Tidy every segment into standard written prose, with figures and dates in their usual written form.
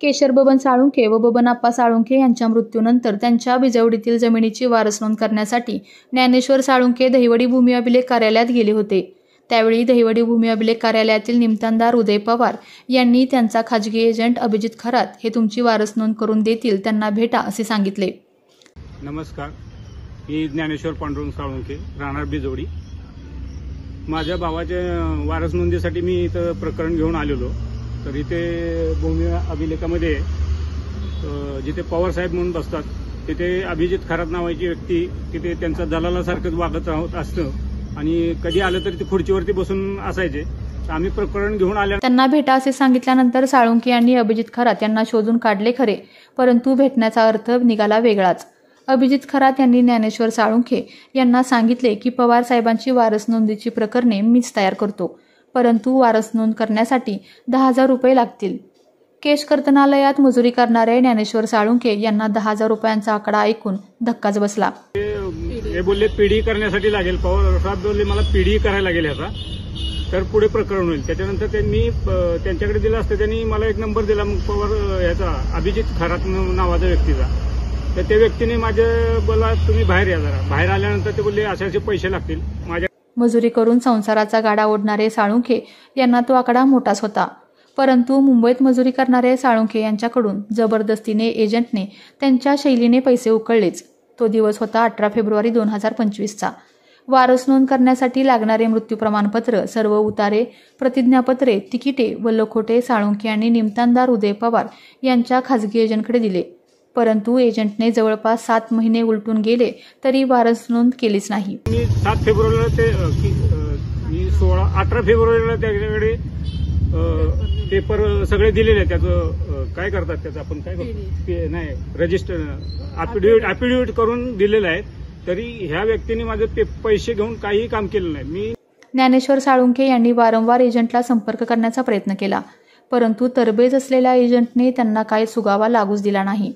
केशर बबन साळुंखे व बबनआप्पा साळुंखे यांच्या मृत्यूनंतर त्यांच्या बिजवडीतील जमिनीची वारस नोंद करण्यासाठी ज्ञानेश्वर साळुंखे दहिवडी भूमी अभिलेख कार्यालयात गेले होते। त्यावेळी दहिवडी भूमी अभिलेख कार्यालयातील निमतानदार उदय पवार यांनी त्यांचा खाजगी एजंट अभिजित खरात हे तुमची वारस नोंद करून देतील, त्यांना भेटा असे सांगितले। नमस्कार, मी ज्ञानेश्वर पांडुरंग साळुंखे, राहणार बिजवडी। माझ्या भावाच्या वारस नोंदीसाठी मी इथं प्रकरण घेऊन आलेलो। तर इथे भूमी अभिलेखामध्ये जिथे पवार साहेब म्हणून बसतात तिथे अभिजित खरात नावाची व्यक्ती तिथे त्यांचा दलालासारखंच वागत राहत असतं आणि कधी आलं तरी ते खुर्चीवरती बसून असायचे। आम्ही प्रकरण घेऊन आल्या त्यांना भेटा असे सांगितल्यानंतर साळुंखे यांनी अभिजित खरात यांना शोधून काढले खरे, परंतु भेटण्याचा अर्थ निघाला वेगळाच। अभिजित खरात यांनी ज्ञानेश्वर साळुंखे यांना सांगितले की पवार साहेबांची वारस नोंदीची प्रकरणे मीच तयार करतो, परंतु वारस नोंद करण्यासाठी 10,000 रुपये लागतील। केश कर्तनालयात मजुरी करणारे ज्ञानेश्वर साळुंखे यांना 10,000 रुपयांचा आकडा ऐकून धक्काच बसला। हे बोलले पीडी करण्यासाठी लागेल, पवार साहेब बोलले मला पीडी करायला लागेल ह्याचा, तर पुढे प्रकरण होईल। त्याच्यानंतर त्यांनी त्यांच्याकडे दिला असतं, त्यांनी मला एक नंबर दिला मग पवार याचा अभिजित खरात नावाच्या व्यक्तीचा। तर त्या व्यक्तीने बोला तुम्ही बाहेर या जरा। बाहेर आल्यानंतर ते बोलले असे पैसे लागतील। माझ्या मजुरी करून संसाराचा गाडा ओढणारे साळुंखे यांना तो आकडा मोठाच होता, परंतु मुंबईत मजुरी करणारे साळुंखे यांच्याकडून जबरदस्तीने एजंटने त्यांच्या शैलीने पैसे उकळलेच। तो दिवस होता 18 फेब्रुवारी 2025चा। वारस नोंद करण्यासाठी लागणारे मृत्यू प्रमाणपत्र, सर्व उतारे, प्रतिज्ञापत्रे, तिकिटे व लखोटे साळुंखे यांनी निमतानदार उदय पवार यांच्या खाजगी एजंटकडे दिले, परंतु एजंटने जवळपास 7 महिने उलटून गेले तरी वारस नोंद केलीच नाही। 7 फेब्रुवारीला ते 18 फेब्रुवारीला त्याच्याकडे पेपर सगळे दिलेले, त्याचं काय करतात त्याचं आपण काय करतो नाही रजिस्टर ॲफिडेव्हिट करून दिलेलं आहे, तरी ह्या व्यक्तीने माझे पैसे घेऊन काही काम केलं नाही। मी ज्ञानेश्वर साळुंखे यांनी वारंवार एजंटला संपर्क करण्याचा प्रयत्न केला, परंतु तरबेज असलेल्या एजंटने त्यांना काही सुगावा लागूच दिला नाही।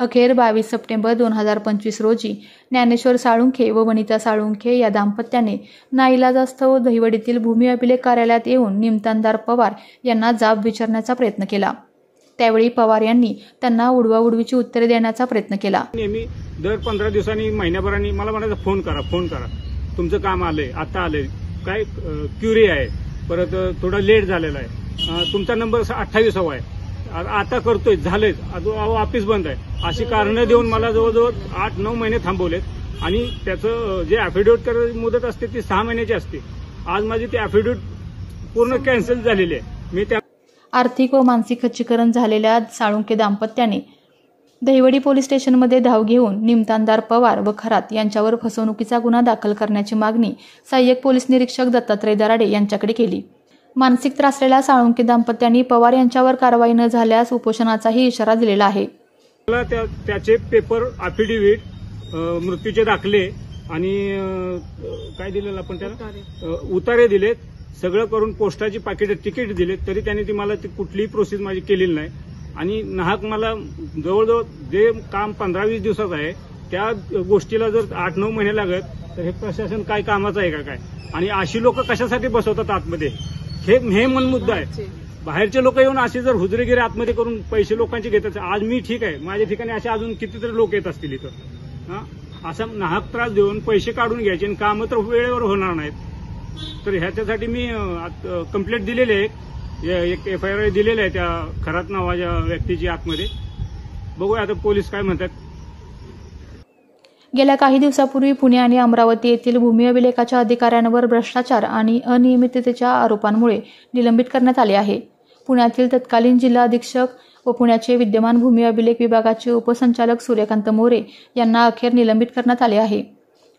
अखेर 22 सप्टेंबर 2025 रोजी ज्ञानेश्वर साळुंखे व वनिता साळुंखे या दाम्पत्याने नाईलाजास्तव दहिवडीतील भूमी अभिलेख कार्यालयात येऊन निमतानदार पवार यांना जाब विचारण्याचा प्रयत्न केला। त्यावेळी पवार यांनी त्यांना उडवाउडवीची उत्तरे देण्याचा प्रयत्न केला। नेहमी दर 15 दिवसांनी महिन्याभरानी मला म्हणायचं फोन करा, तुमचं काम आलंय, आता आलंय, काय क्युरी आहे, परत थोडा लेट झालेला आहे, तुमचा नंबर 28वा आहे, आता करतोय, झालंय, ऑफिस बंद आहे, अशी कारणं देऊन मला जवळजवळ 8-9 महिने थांबवलेत। आणि त्याचं जे ॲफिडेव्हिट करायची मुदत असते ती 6 महिन्याची असते। आज माझी ती ॲफिडेव्हिट पूर्ण कॅन्सल झालेली आहे। मी त्या आर्थिक व मानसिक खच्चीकरण झालेल्या साळुंखे दाम्पत्याने दहिवडी पोलीस स्टेशनमध्ये धाव घेऊन निमतानदार पवार व खरात यांच्यावर फसवणुकीचा गुन्हा दाखल करण्याची मागणी सहाय्यक पोलीस निरीक्षक दत्तात्रय दराडे यांच्याकडे केली। मानसिक त्रासलेल्या साळुंखे दाम्पत्यांनी पवार यांच्यावर कारवाई न झाल्यास उपोषणाचाही इशारा दिलेला आहे। त्याचे पेपर, ॲफिडेव्हिट, मृत्यूचे दाखले आणि काय दिलेलं आपण त्याला उतारे दिलेत, सगळं करून पोस्टाची पाकिट, तिकीट दिलेत, तरी त्यांनी ती मला कुठलीही प्रोसेस माझी केलेली नाही। आणि नाहक मला जवळजवळ जे काम 15-20 दिवसाचं आहे त्या गोष्टीला जर 8-9 महिने लागत तर हे प्रशासन काय कामाचं आहे का काय? आणि अशी लोक कशासाठी बसवतात आतमध्ये, हे मन मुद्दा आहे। बाहेरचे लोक येऊन असे जर हुजरेगिरी आतमध्ये करून पैसे लोकांचे घेतात, आज मी ठीक आहे, माझ्या ठिकाणी असे अजून कितीतरी लोक येत असतील इथं। असा नाहक त्रास देऊन पैसे काढून घ्यायचे आणि कामं तर वेळेवर होणार नाहीत। तर ह्याच्यासाठी मी कंप्लेंट दिलेली आहे, एक FIR दिलेलं आहे त्या खरात नावाच्या व्यक्तीची आतमध्ये। बघूया आता पोलीस काय म्हणतात। गेल्या काही दिवसापूर्वी पुणे आणि अमरावती येथील भूमी अभिलेखाच्या अधिकाऱ्यांवर भ्रष्टाचार आणि अनियमिततेच्या आरोपांमुळे निलंबित करण्यात आले आहे। पुण्यातील तत्कालीन जिल्हा अधीक्षक व पुण्याचे विद्यमान भूमी अभिलेख विभागाचे उपसंचालक सूर्यकांत मोरे यांना अखेर निलंबित करण्यात आले आहे।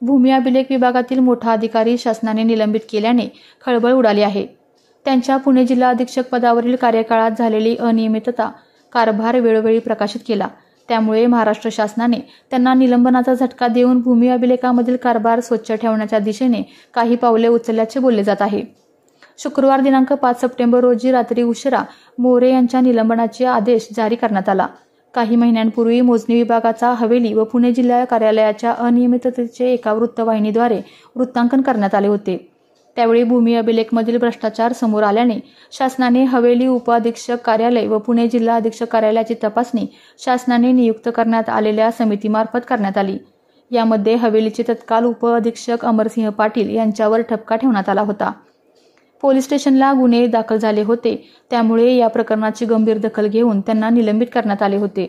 भूमी अभिलेख विभागातील मोठा अधिकारी शासनाने निलंबित केल्याने खळबळ उडाली आहे। त्यांच्या पुणे जिल्हा अधीक्षक पदावरील कार्यकाळात झालेली अनियमितता कारभार वेळोवेळी प्रकाशित केला, त्यामुळे महाराष्ट्र शासनाने त्यांना निलंबनाचा झटका देऊन भूमी अभिलेखामधील कारभार स्वच्छ ठेवण्याच्या दिशेने काही पावले उचलल्याचे बोलले जात आहे। शुक्रवार दिनांक 5 सप्टेंबर रोजी रात्री उशिरा मोरे यांच्या निलंबनाचे आदेश जारी करण्यात आला। काही महिन्यांपूर्वी मोजणी विभागाचा हवेली व पुणे जिल्हा कार्यालयाच्या अनियमिततेचे एका वृत्तवाहिनीद्वारे वृत्तांकन करण्यात आले होते। त्यावेळी भूमी अभिलेखमधील भ्रष्टाचार समोर आल्याने शासनाने हवेली उपअधीक्षक कार्यालय व पुणे जिल्हा अधीक्षक कार्यालयाची तपासणी शासनाने नियुक्त करण्यात आलेल्या समितीमार्फत करण्यात आली। यामध्ये हवेलीचे तत्काल उपअधीक्षक अमरसिंह पाटील यांच्यावर ठपका ठेवण्यात आला होता। पोलीस स्टेशनला गुन्हे दाखल झाले होते, त्यामुळे या प्रकरणाची गंभीर दखल घेऊन त्यांना निलंबित करण्यात आले होते।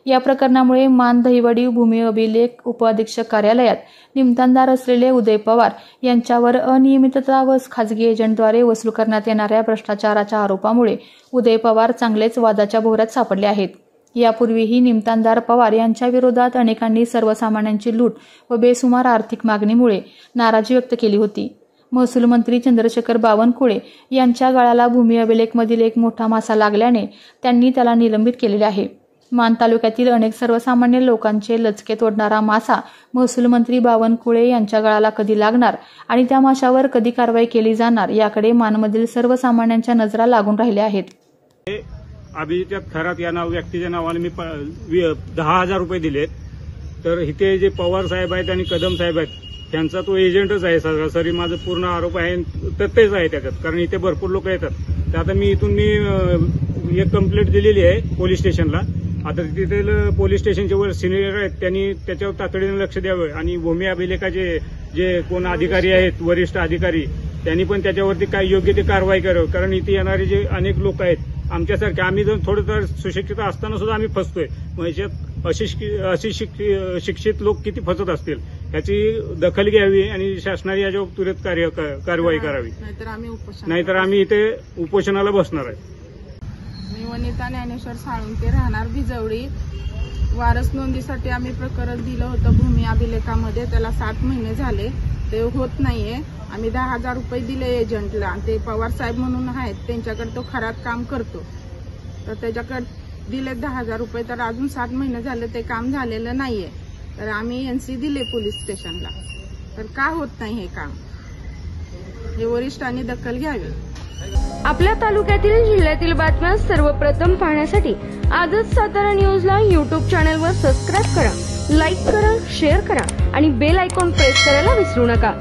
या प्रकरणामुळे मान दहिवडी भूमी अभिलेख उपअधीक्षक कार्यालयात निमतानदार असलेले उदय पवार यांच्यावर अनियमितता व खाजगी एजंटद्वारे वसूल करण्यात येणाऱ्या भ्रष्टाचाराच्या आरोपामुळे उदय पवार चांगलेच वादाच्या भोवऱ्यात सापडले आहेत। यापूर्वीही निमतानदार पवार यांच्या विरोधात अनेकांनी सर्वसामान्यांची लूट व बेसुमार आर्थिक मागणीमुळे नाराजी व्यक्त केली होती। महसूल मंत्री चंद्रशेखर बावनकुळे यांच्या गळाला भूमी अभिलेखमधील एक मोठा मासा लागल्याने त्यांनी त्याला निलंबित केलेले आहे। मान तालुक्यातील अनेक सर्वसामान्य लोकांचे लचके तोडणारा मासा महसूल मंत्री बावनकुळे यांच्या गळाला कधी लागणार आणि त्या माशावर कधी कारवाई केली जाणार याकडे मानमधील सर्वसामान्यांच्या नजरा लागून राहिल्या आहेत। अभिजित खरात या व्यक्तीच्या नावाने मी 10,000 रुपये दिलेत। तर इथे जे पवार साहेब आहेत आणि कदम साहेब आहेत त्यांचा तो एजंटच आहे। सरासरी माझं पूर्ण आरोप आहे तर तेच आहे त्याच्यात, कारण इथे भरपूर लोक येतात। तर आता मी इथून एक कंप्लेंट दिलेली आहे पोलीस स्टेशनला। आता तिथे पोलीस स्टेशनचे वर सिनियर आहेत, त्यांनी त्याच्यावर तातडीने लक्ष द्यावं आणि भूमी अभिलेखाचे जे कोण अधिकारी आहेत वरिष्ठ अधिकारी त्यांनी पण त्याच्यावरती काय योग्य ते कारवाई करावी, कारण इथे येणारे जे अनेक लोक आहेत आमच्यासारखे, आम्ही जर थोडं तर सुशिक्षित असताना सुद्धा आम्ही फसतोय। अशिक्षित लोक किती फसत असतील याची दखल घ्यावी आणि शासनाने याच्यावर त्वरित कारवाई करावी, नाहीतर आम्ही इथे उपोषणाला बसणार आहे। मी वनिता ज्ञानेश्वर साळुंके, राहणार भिजवडी। वारस नोंदीसाठी आम्ही प्रकरण दिलं होतं भूमी अभिलेखामध्ये, त्याला 7 महिने झाले, ते होत नाहीये। आम्ही 10,000 रुपये दिले एजंटला, ते पवार साहेब म्हणून आहेत त्यांच्याकडे तो खरात काम करतो, तर त्याच्याकडे दिले 10,000 रुपये, तर अजून 7 महिने झाले ते काम झालेलं नाहीये। तर आम्ही NC दिले पोलीस स्टेशनला, तर का होत नाही हे काम, हे वरिष्ठांनी दखल घ्यावी। आपल्या तालुक्यातील जिल्ह्यातील बातम्या सर्वप्रथम पाहण्यासाठी आजच सातारा न्यूजला YouTube चॅनलवर सबस्क्राईब करा, लाईक करा, शेअर करा आणि बेल आयकॉन प्रेस करायला विसरू नका।